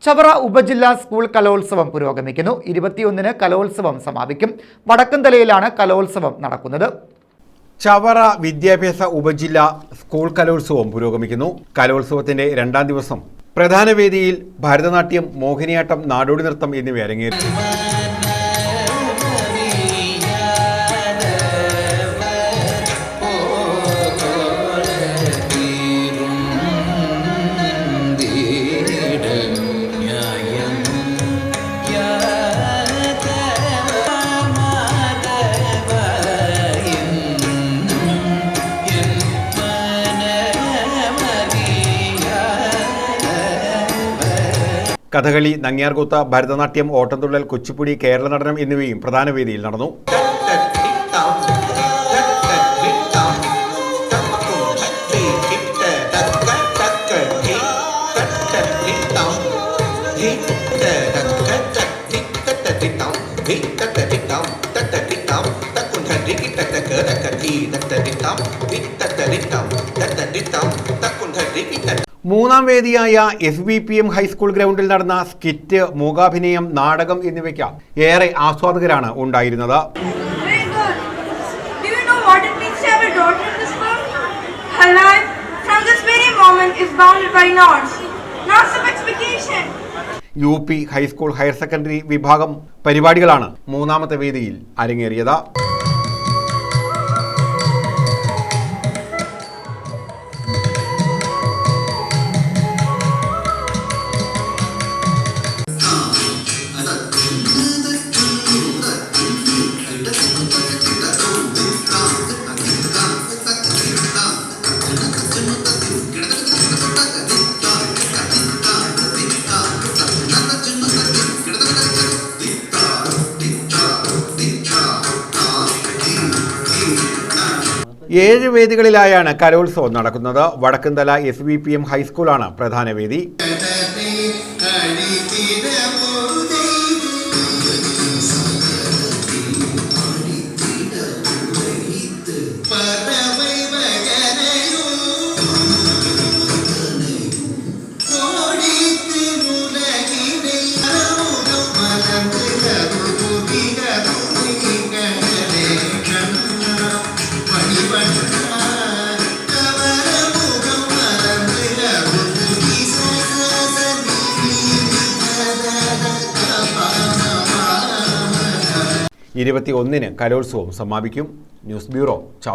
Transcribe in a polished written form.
ചവറ ഉപജില്ലാ സ്കൂൾ കലോത്സവം പുരോഗമിക്കുന്നു. 21-ന് കലോത്സവം സമാപിക്കും. വടക്കന്തലയിലാണ് കലോത്സവം നടക്കുന്നത്. ചവറ വിദ്യാഭ്യാസ ഉപജില്ല സ്കൂൾ കലോത്സവം പുരോഗമിക്കുന്നു. കലോത്സവത്തിന്റെ 2ാം ദിവസം പ്രധാന വേദിയിൽ ഭരതനാട്യം, മോഹിനിയാട്ടം, നാടോടി നൃത്തം എന്നിവ അരങ്ങേറി. കഥകളി, നങ്ങ്യാർകൂത്ത്, ഭരതനാട്യം, ഓട്ടംതുള്ളൽ, കുച്ചിപ്പുടി, കേരള നടനം എന്നിവയും പ്രധാന വേദിയിൽ നടന്നു. മൂന്നാം വേദിയായ SBPM ഹൈസ്കൂൾ ഗ്രൗണ്ടിൽ നടന്ന സ്കിറ്റ്, മൂകാഭിനയം, നാടകം എന്നിവയ്ക്ക് ഏറെ ആസ്വാദകരാണ് ഉണ്ടായിരുന്നത്. UP ഹൈസ്കൂൾ ഹയർ സെക്കൻഡറി വിഭാഗം പരിപാടികളാണ് മൂന്നാമത്തെ വേദിയിൽ അരങ്ങേറിയത്. ഏഴ് വേദികളിലായാണ് കലോത്സവം നടക്കുന്നത്. വടക്കന്തല SBPM ഹൈസ്കൂളാണ് പ്രധാന വേദി. ന് കലോത്സവം സമാപിക്കും. News bureau, Chavara.